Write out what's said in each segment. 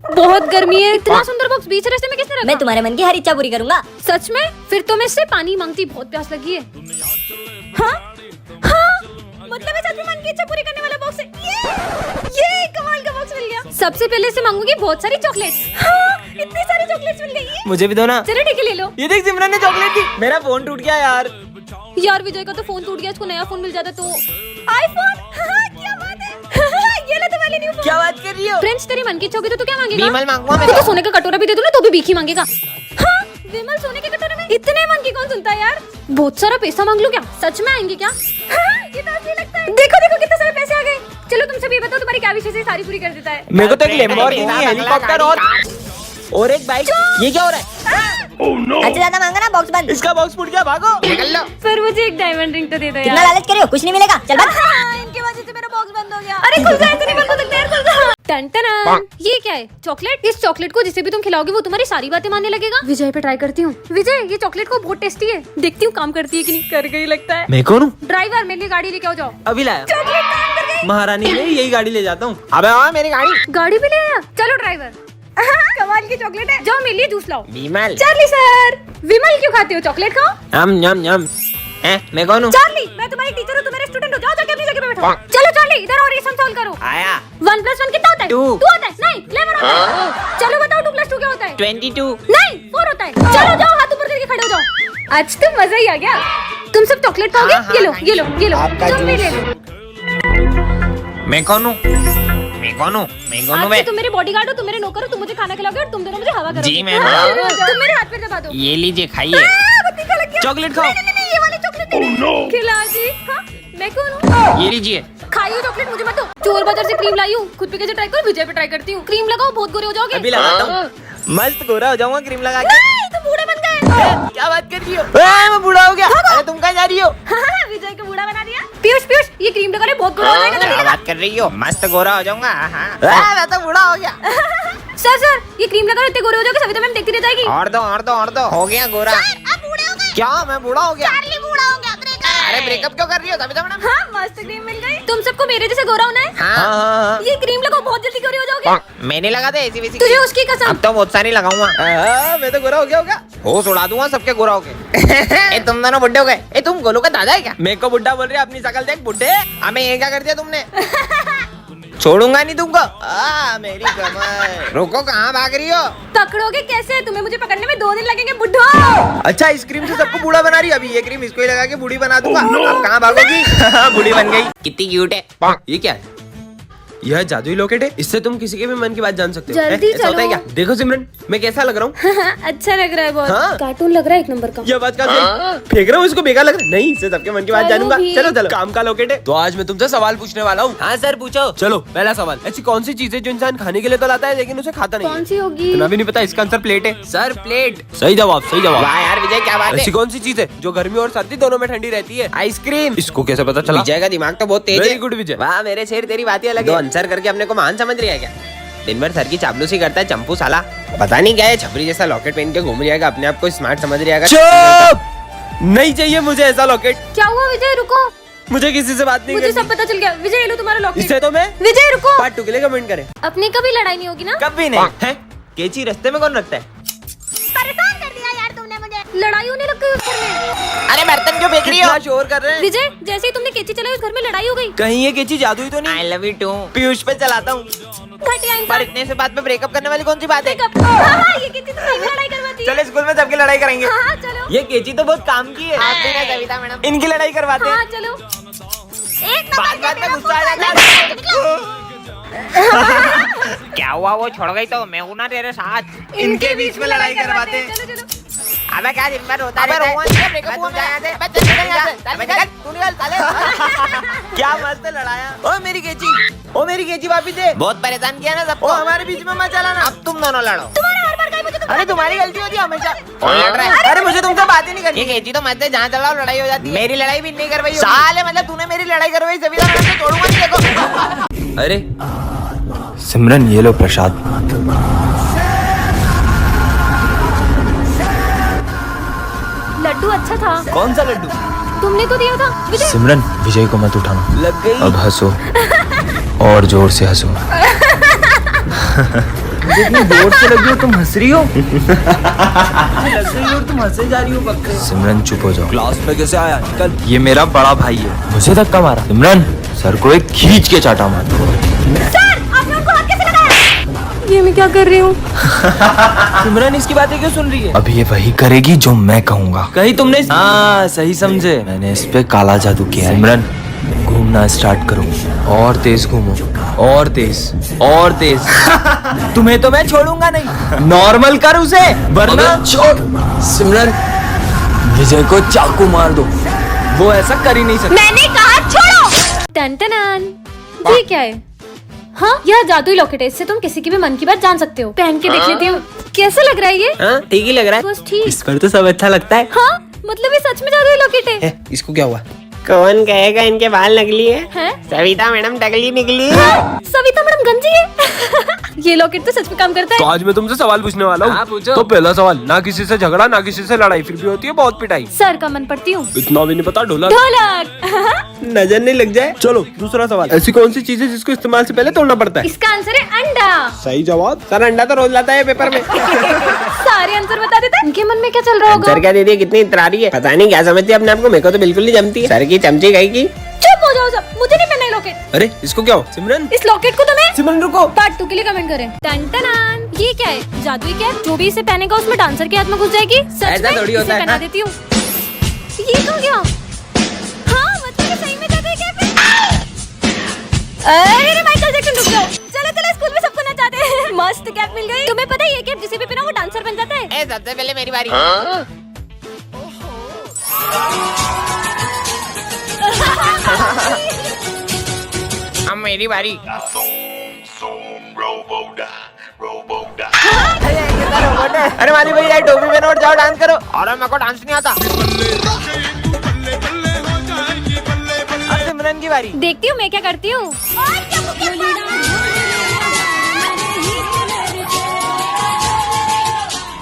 बहुत गर्मी है। इतना सुंदर बॉक्स बीच रास्ते में किसने रखा? मैं तुम्हारे मन की हर इच्छा पूरी करूंगा। सच में? फिर तो मैं इससे पानी मांगती, बहुत प्यास लगी है। हाँ? हाँ? मतलब मैं सच में मन की इच्छा पूरी करने वाला बॉक्स है। ये कमाल का बॉक्स मिल गया। सबसे पहले से मांगूंगी बहुत सारी चॉकलेट्स। हाँ, इतनी सारी चॉकलेट्स मिल गई। मुझे भी दो ना। चलो ठीक है, ले लो। ये देख सिमरन ने चॉकलेट दी। मेरा फोन टूट गया यार। यार विजय का तो फोन टूट गया, इसको नया फोन मिल जाता तो। आईफोन? हाँ, क्या बात है। ये ले तुम्हारे लिए न्यू फोन। क्या बात कर रही हो? फ्रेंड्स, तेरी मन की इच्छा होगी तो तू क्या मांगेगा? विमल मांगूंगा मैं तो सोने का कटोरा भी दे दूं ना तो भी भीख ही मांगेगा। हाँ, विमल सोने के कटोरे में? इतने मन की कौन सुनता है यार। बहुत सारा पैसा मांग लूं क्या? सच में आएंगे क्या? हाँ, ये तो असली लगता है। देखो देखो कितने सारे पैसे आ गए। चलो तुम सभी बताओ तुम्हारी क्या विशेष है, सारी पूरी कर देता है। मेरे को तो एक लैम्बोर्गिनी, हेलीकॉप्टर और एक बाइक। ये क्या हो रहा है? अच्छा ज्यादा मांगा ना, बॉक्स बंद। इसका बॉक्स फूट गया, भागो निकल लो। पर मुझे एक डायमंड रिंग तो दे दो कितना यार। लालच कर रहे हो, कुछ नहीं मिलेगा। चल बंद। इनकी वजह से मेरा बॉक्स बंद हो गया। अरे खुल जा, ऐसे नहीं बंद हो सकता यार, खुल जा। टन टन। ये क्या है? चॉकलेट? इस चॉकलेट को जिसे भी तुम खिलाओगे वो तुम्हारी सारी बातें मानने लगेगा। विजय पे ट्राई करती हूँ। विजय, ये चॉकलेट को बहुत टेस्टी है, देखती हूँ काम करती है कि नहीं। कर गई लगता है। मैं कौन हूँ? ड्राइवर, मेरे लिए गाड़ी लेके आओ जाओ। अभी लाया। चॉकलेट काम कर गई। महारानी ने यही गाड़ी ले जाता हूँ। अबे हाँ, मेरी गाड़ी। गाड़ी भी ले आया। चलो ड्राइवर। कमाल की चॉकलेट है, जाओ मेरे लिए जूस लाओ। विमल। चार्ली सर, विमल क्यों खाते हो? चॉकलेट खाओ। यम यम यम। मैं कौन हूँ? चार्ली, मैं तुम्हारी टीचर हूँ, तुम मेरे स्टूडेंट हो। जाओ जाके अपनी जगह पे बैठो। चलो चार्ली, इधर और ये सम सॉल्व करो। आया 1 + 1 कितना होता है? 2 होता है? नहीं, 11 होता है। चलो बताओ 2 + 2 क्या होता है? 22। नहीं, 4 होता है। चलो जाओ, हाथ ऊपर करके खड़े हो जाओ। आज तो मजा ही आ गया। तुम सब चॉकलेट खाओगे? हाँ, ये लो हाँ, ये लो ये लो, आपका तुम भी जूस। ले लो। मैं कौन हूँ? मैं कौन हूँ? मैं कौन हूँ? आज मैं से तुम मेरे बॉडीगार्ड हो, तुम मेरे नौकर हो, तुम मुझे खाना खिलाओगे और तुम दोनों मुझे हवा करोगे। जी, मैम। तुम मेरे हाथ पे दबा दो। ये लीजिए, खाइए। बत्ती का लग गया। चॉकलेट खाओ। नहीं, ये वाली चॉकलेट नहीं। खिला दी। हाँ, मैं कौन हूँ? ये लीजिए। खाइए चॉकलेट, मुझे मत दो। चोर बाजार से क्रीम लाई हूँ, खुद पे कैसे ट्राई करो, विजय पे ट्राई करती हूँ। क्रीम लगाओ, बहुत गोरे हो जाओगे। अभी लगाता हूँ। मस्त गोरा हो जाऊंगा क्रीम लगा के। नहीं, तुम बूढ़े बन गए। क्या बात कर रही हो? मैं बूढ़ा हो गया। अरे तुम कहाँ जा रही हो? विजय को बूढ़ा बना दिया। पीयूष पीयूष, ये क्रीम लगा रहे, बहुत गोरा हो जाएगा। क्या बात कर रही हो? मस्त गोरा हो जाऊंगा। मैं तो बूढ़ा हो गया। सर सर, ये क्रीम लगा रहे, इतने गोरे हो जाओगे, सविता मैम देखती रह जाएगी। और दो और दो और दो। हो गया गोरा। आप बूढ़े हो गए। क्या मैं बूढ़ा हो गया? चार्ली बूढ़ा हो गया। अरे ब्रेकअप क्यों कर रही हो? सविता मैडम। हाँ, मस्त क्रीम मिल गई। तुम सबको मेरे जैसे गोरा होना है। हाँ। ये क्रीम लगाओ, बहुत जल्दी गोरे हो जाओगे। मैंने लगा दे ऐसी वैसी। तुझे उसकी कसम। अब तो बहुत सारी लगाऊंगा। मैं तो गोरा हो गया होगा। होश उड़ा दूंगा सबके गोरा हो गए। ए तुम दोनों बुड्ढे हो गए। ए तुम गोलू का दादा है क्या? मेरे को बुड्ढा बोल रही है? अपनी शकल देख बुड्ढे। हमें ये क्या कर दिया तुमने? छोड़ूंगा नहीं तुमको। मेरी कमर। रुको, कहाँ भाग रही हो? पकड़ोगे कैसे? तुम्हें मुझे पकड़ने में 2 दिन लगेंगे बुड्ढो। अच्छा, इस क्रीम से सबको बूढ़ा बना रही है। अभी ये क्रीम इसको ही लगा के बूढ़ी बना दूंगा। अब कहाँ भागोगी? बूढ़ी बन गई। कितनी क्यूट है। ये क्या है? यह जादुई लॉकेट है। इससे तुम किसी के भी मन की बात जान सकते हो। जल्दी ऐसा होता है चलो। क्या? देखो सिमरन, मैं कैसा लग रहा हूँ? अच्छा लग रहा है बहुत। हाँ। कार्टून लग रहा है एक नंबर का। ये बात का फेंक रहा हूँ, इसको बेकार लग रहा है। नहीं, इससे सबके मन की बात चलो जानूंगा। भी। चलो चलो, काम का लॉकेट है। तो आज मैं तुमसे सवाल पूछने वाला हूँ। हाँ सर, पूछो। चलो, पहला सवाल। ऐसी कौन सी चीज है जो इंसान खाने के लिए तो लाता है लेकिन उसे खाता नहीं? कौन सी होगी? इतना भी नहीं पता। इसका आंसर प्लेट है। Sir plate. सही जवाब, सही जवाब। वाह यार विजय, क्या बात है। ऐसी कौन सी चीज है जो गर्मी और सर्दी दोनों में ठंडी रहती है? आइसक्रीम। इसको कैसे पता चला? विजय का दिमाग तो बहुत तेज है। वेरी गुड विजय। वाह मेरे शेर, तेरी बात ही अलग है। आंसर करके अपने को महान समझ रही है क्या? दिन भर सर की चापलूसी करता है चंपू साला। पता नहीं क्या है, छपरी जैसा लॉकेट पहन के घूम जाएगा, अपने आप को स्मार्ट समझ रहेगा। चुप! नहीं चाहिए मुझे ऐसा लॉकेट। क्या हुआ विजय? रुको, मुझे किसी से बात नहीं मुझे करनी। सब पता चल गया। विजय, ये लो तुम्हारा लॉकेट। इससे तो मैं विजय रुको, पार्ट 2 के लिए कमेंट करें। अपनी कभी लड़ाई नहीं होगी ना? कभी नहीं है। केची रास्ते में कौन रखता है? परेशान कर दिया यार तुमने मुझे। लड़ाई होने लग गई उस घर में। अरे बर्तन क्यों फेंक रही हो? शोर कर रहे हैं। विजय, जैसे ही तुमने केची चलाई उस घर में लड़ाई हो गई। कहीं ये केची जादुई तो नहीं? I love you too. Piyush पे चलाता हूँ। घटिया पर इंसान। इतने से बात पे ब्रेकअप करने वाली कौन सी बात है? हाँ, ये केची तो सही में लड़ाई करवाती है। चलो स्कूल में सबकी लड़ाई करेंगे। हाँ चलो। ये केची तो बहुत काम की है। आप भी ना सविता मैडम, इनकी लड़ाई करवाते हाँ हैं। चलो। एक बात में गुस्सा आ जाता क्या हुआ? वो छोड़ गई तो मैं हूं ना तेरे साथ। इनके बीच में लड़ाई करवाते हैं। चलो चलो। अबे क्या दिन भर होता रहता है? ब्रेकअप हुआ मेरा। क्या मस्त लड़ाया। ओ मेरी केची, ओ मेरी केची वापस दे। बहुत परेशान किया ना सबको। हमारे बीच में मत चलाना। अब तुम दोनों लड़ो। तुम्हारा हर बार कहीं मुझे तो अरे तुम्हारी गलती होती है हमेशा। अरे मुझे तुमसे बात ही नहीं करनी। ये केची तो मत दे, जहाँ चलाओ लड़ाई हो जाती है। मेरी लड़ाई भी नहीं करवाई साले, मतलब तूने मेरी लड़ाई करवाई। सविता मैडम से छोड़ूंगा नहीं देखो। अरे सिमरन, ये लो प्रसाद। लड्डू अच्छा था। कौन सा लड्डू? तुमने तो दिया था विजय। सिमरन, विजय को मत उठाना। लग गई। अब हंसो और जोर से हंसो। मुझे इतनी जोर से लगी हो, तुम हंस रही हो। लग रही हो तुम हंसे जा रही हो पक्के। सिमरन चुप हो जाओ। क्लास में कैसे आया? निकल। ये मेरा बड़ा भाई है, मुझे धक्का मारा। सिमरन सर को एक खींच के चाटा मार। सर आपने उनको हाथ कैसे लगाया? ये मैं क्या कर रही हूँ? सिमरन इसकी बातें क्यों सुन रही है? अब ये वही करेगी जो मैं कहूँगा। कहीं तुमने हाँ सही समझे, मैंने इस पे काला जादू किया है। सिमरन घूमना स्टार्ट करो, और तेज घूमो, और तेज, और तेज। तुम्हें तो मैं छोड़ूंगा नहीं। नॉर्मल कर उसे, वरना छोड़। सिमरन विजय को चाकू मार दो, वो ऐसा कर ही नहीं सकता। मैंने कहा छोड़ो। टन ये क्या है? हाँ यह जादुई लॉकेट है, इससे तुम किसी की भी मन की बात जान सकते हो। पहन के देख लेती हूँ कैसा लग रहा है ये। हाँ ठीक ही लग रहा है। बस ठीक। इस पर तो सब अच्छा लगता है। हाँ मतलब ये सच में जादुई लॉकेट है। इसको क्या हुआ? कौन कहेगा इनके बाल नकली है? हैं? सविता मैडम टकली निकली। सविता मैडम गंजी है। ये लॉकेट तो सच में काम करता तो है। आज मैं तुमसे सवाल पूछने वाला हाँ, हूँ। पूछो। तो पहला सवाल, ना किसी से झगड़ा ना किसी से लड़ाई, फिर भी होती है बहुत पिटाई। सर का मन पड़ती हूँ। इतना भी नहीं पता। ढोलक ढोलक। नजर नहीं लग जाए। चलो दूसरा सवाल, ऐसी कौन सी चीज है जिसको इस्तेमाल से पहले तोड़ना पड़ता है? इसका आंसर है अंडा। सही जवाब। सर अंडा तो रोज लाता है पेपर में। सारे आंसर बता देते हैं। इनके मन में क्या चल रहा होगा? सर क्या दीदी कितनी इतरारी है, पता नहीं क्या समझती है अपने आप को। मेरे को तो बिल्कुल नहीं जमती है। सर की चमची गई की। चुप हो जाओ सब, मुझे नहीं पहनना है लॉकेट। अरे इसको क्या हो? सिमरन इस लॉकेट को तुम्हें सिमरन रुको। पार्ट 2 के लिए कमेंट करें। टन ये क्या है? जादुई कैप। जो भी इसे पहनेगा उसमें डांसर के हाथ में घुस जाएगी। सच ऐसा में थोड़ी इसे होता है। पहना देती हूँ। ये कहाँ गया? हाँ मतलब ये सही में जादुई कैप है। अरे माइकल जैक्सन रुक जाओ। चलो चलो स्कूल में सबको नचाते हैं। मस्त कैप मिल गई। तुम्हें पता है ये कैप जिसे भी पहना वो डांसर बन जाता है। सबसे पहले मेरी बारी। अब मेरी बारी। अरे माली भैया टोपी में नोट जाओ डांस करो। और मेरे को डांस नहीं आता। अब सिमरन की बारी। देखती हूँ मैं क्या करती हूँ।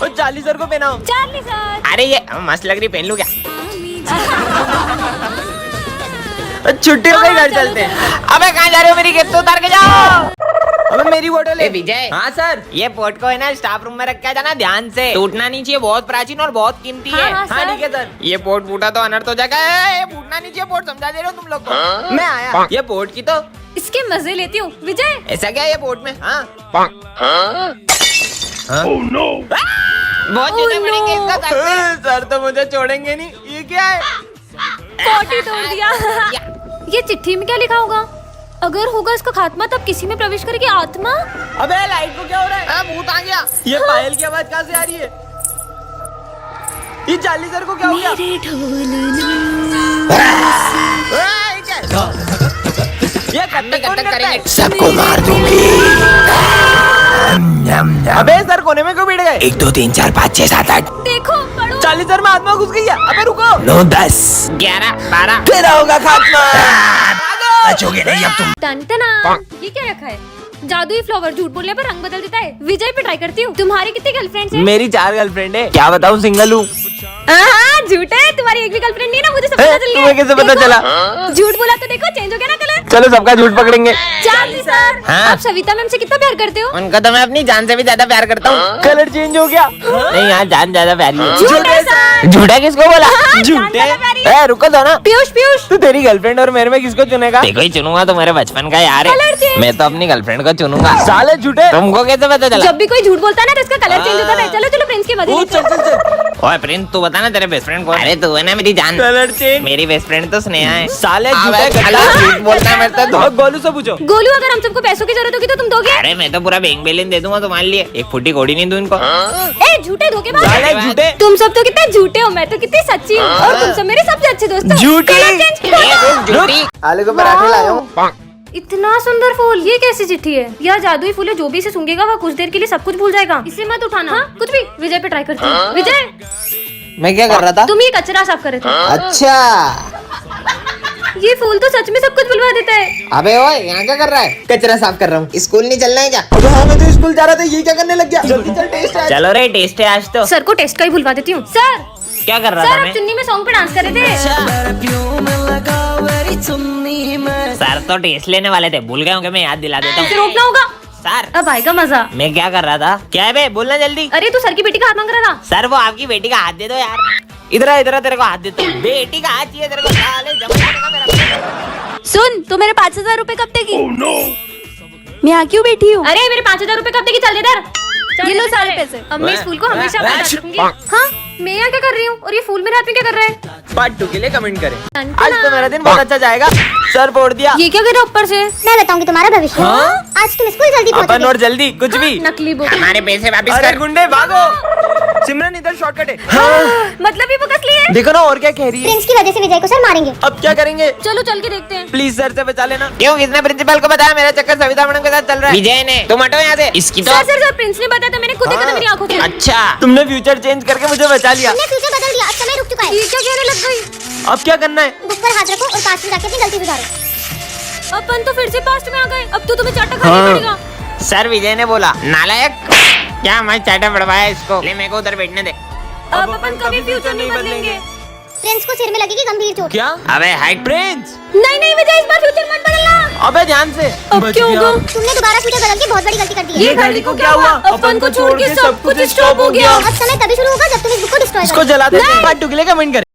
और चार्ली सर को पहनाओ। Charlie sir. अरे ये मस्त लग रही, पहन लूं क्या? छुट्टी हो गई, घर चलते हैं। अबे कहाँ जा रहे हो? मेरी गिफ्ट तो उतार के जाओ। अबे मेरी बोतल ए है। विजय। हाँ सर। ये पोर्ट को है ना स्टाफ रूम में रखा जाना ध्यान से, टूटना नहीं चाहिए। बहुत प्राचीन और बहुत कीमती है। हाँ, हाँ ठीक है सर। ये पोर्ट फूटा तो अनर्थ हो जाएगा। ये फूटना नहीं चाहिए पोर्ट, समझा दे रहे हो तुम लोग को। मैं आया। ये पोर्ट की तो इसके मजे लेती हूँ। विजय ऐसा क्या है ये पोर्ट में? हाँ बहुत जूते पड़ेंगे इसका सर पे। सर तो मुझे छोड़ेंगे नहीं। ये क्या है? पॉटी तोड़ दिया। ये चिट्ठी में क्या लिखा होगा? अगर होगा इसका खात्मा तब किसी में प्रवेश करेगी आत्मा। अबे लाइट को क्या हो रहा है? भूत आ गया। ये पायल की आवाज कहाँ से आ रही है? ये चार्ली सर को क्या हो गया? ये करते करते करेंगे। सबको मार दूंगी। अबे सर कोने में क्यों बैठ गए? 1 2 3 4 5 6 7 8 देखो पढ़ो। चार्ली सर में आत्मा घुस गई है। अबे रुको। 9 10 11 12। तेरा होगा खात्मा। बचोगे नहीं अब तुम। टन ये क्या रखा है? जादुई फ्लावर झूठ बोलने पर रंग बदल देता है। विजय पे ट्राई करती हूँ। तुम्हारी कितनी गर्लफ्रेंड्स हैं? मेरी 4 गर्लफ्रेंड है। क्या बताऊँ, सिंगल हूँ। झूठे, तुम्हारी एक भी गर्लफ्रेंड नहीं है ना, मुझे सब पता चल गया। तुम्हें कैसे पता देखो, चला? झूठ बोला तो देखो चेंज हो गया ना कलर। चलो सबका झूठ पकड़ेंगे। चार्ली सर हाँ? आप सविता मैम से कितना प्यार करते हो? उनको तो मैं अपनी जान से भी ज्यादा प्यार करता हूँ। कलर चेंज हो गया। नहीं यार जान ज्यादा प्यारी है। झूठे सर। झूठा किसको बोला? जान झूठे। ज्यादा प्यारी है। ए रुको तो ना। पीयूष तू तेरी गर्लफ्रेंड और मेरे में किसको चुनेगा? देखो ही चुनूंगा तो मेरे बचपन का यार कलर है। चेंज। मैं तो अपनी गर्लफ्रेंड को चुनूंगा। साले झूठे। तुमको कैसे पता चला? जब भी कोई झूठ बोलता है ना तो इसका कलर चेंज होता है। चलो चलो प्रिंस के मजे लेते हैं। ओए प्रिंस तू बता ना तेरे बेस्ट फ्रेंड कौन? अरे तू है ना मेरी जान। Colour change. मेरी बेस्ट फ्रेंड तो स्नेहा है। साले अबे झूठे। साला झूठ बोलता है मेरे से। और गोलू से पूछो। गोलू अगर हम सबको पैसों की जरूरत होगी तो तुम दोगे? अरे मैं तो पूरा बैंक बैलेंस दे दूंगा तुम्हारे लिए। एक फुटी घोड़ी नहीं दूं इनको। ए झूठे धोखेबाज। साले झूठे। तुम सब तो कितने झूठे हो, मैं तो कितनी सच्ची हूँ। और तुम सब मेरे सबसे अच्छे दोस्त हो। झूठी। Colour change. ये रुक झूठी। आलू के पराठे लाया हूँ। इतना सुंदर फूल, ये कैसी चिट्ठी है? यह जादुई फूल है, जो भी इसे सूंघेगा वह कुछ देर के लिए सब कुछ भूल जाएगा। इसे मत उठाना। हाँ? कुछ भी। विजय पे ट्राई करती हूँ। विजय मैं क्या कर रहा था? तुम ये कचरा साफ कर रहे थे। अच्छा। ये फूल तो सच में सब कुछ बुलवा देता है। अबे ओए यहाँ क्या कर रहा है? कचरा साफ कर रहा हूँ। स्कूल नहीं चलना है क्या? अबे हाँ मैं तो स्कूल जा रहा था, ये क्या करने लग गया? जल्दी चल टेस्ट है। चलो रे टेस्ट है आज तो। सर को टेस्ट का ही भुलवा देती हूँ। सर क्या कर रहा सर था आप मैं? चुन्नी में सॉन्ग पे डांस कर रहे थे। सर तो टेस्ट लेने वाले थे, भूल गए होंगे। मैं याद दिला देता हूँ। इसे रोकना होगा। सर अब आएगा मजा। मैं क्या कर रहा था? क्या है बे, बोलना जल्दी। अरे तू सर की बेटी का हाथ मांग रहा था। सर वो आपकी बेटी का हाथ दे दो यार। इधर आ, इधर आ, तेरे को हाथ देता हूँ। बेटी का हाथ चाहिए तेरे को, साले जमा करेगा मेरा। सुन, तू मेरे 5,000 रुपए कब देगी? मैं यहाँ क्यों बैठी हूँ? अरे मेरे 5,000 रुपए कब देगी? चल इधर। ये लो सारे पैसे। अब मैं इस फूल को हमेशा अपने साथ रखूंगी। हाँ, मैं यहाँ क्या कर रही हूँ और ये फूल मेरे हाथ में क्या कर रहा है? पार्ट 2 के लिए कमेंट करें। आज तो मेरा दिन बहुत अच्छा जाएगा। सर फोड़ दिया। ये क्या कर रहा है ऊपर से? मैं बताऊंगी तुम्हारा भविष्य। आज तुम स्कूल जल्दी अपन और जल्दी कुछ भी। नकली बुक। हमारे पैसे वापस अरे कर। गुंडे भागो। सिमरन इधर शॉर्टकट है। मतलब ये बुक असली है? देखो ना और क्या कह रही है। प्रिंस की वजह से विजय को सर मारेंगे। अब क्या करेंगे? चलो चल के देखते हैं। प्लीज सर से बचा लेना। क्यों, किसने प्रिंसिपल को बताया मेरा चक्कर सविता मैडम के साथ चल रहा है? विजय ने। तुम हटो यहाँ से। इसकी तो सर सर सर, प्रिंस ने बताया था, मैंने खुद देखा था मेरी आंखों से। अच्छा। तुमने फ्यूचर चेंज करके मुझे बचा लिया। तुमने फ्यूचर बदल दिया, अब समय रुक चुका है। ये क्या कहने लग गई? अब क्या करना है? बुक पर हाथ रखो और पास में जाके अपनी गलती सुधारो। अपन तो फिर से पास्ट में आ गए। अब तो तुम्हें चाटा खाना पड़ेगा। सर विजय ने बोला, नालायक क्या मैं चाटा पड़वाया इसको। ले मेरे को उधर बैठने दे। अब अपन कभी फ्यूचर नहीं बदलेंगे। प्रिंस को सिर में लगेगी गंभीर चोट। क्या? अबे हाइट प्रिंस। नहीं नहीं विजय, इस बार फ्यूचर मत बदलना। अबे ध्यान से। अब क्या होगा? तुमने दोबारा फ्यूचर बदल के बहुत बड़ी गलती कर दी है। ये घड़ी को क्या हुआ? अपन को छोड़ के सब कुछ स्टॉप हो गया। अब समय तभी शुरू होगा जब तुम इस बुक को डिस्ट्रॉय इसको जला देते हैं। पार्ट 2 के लिए कमेंट करें।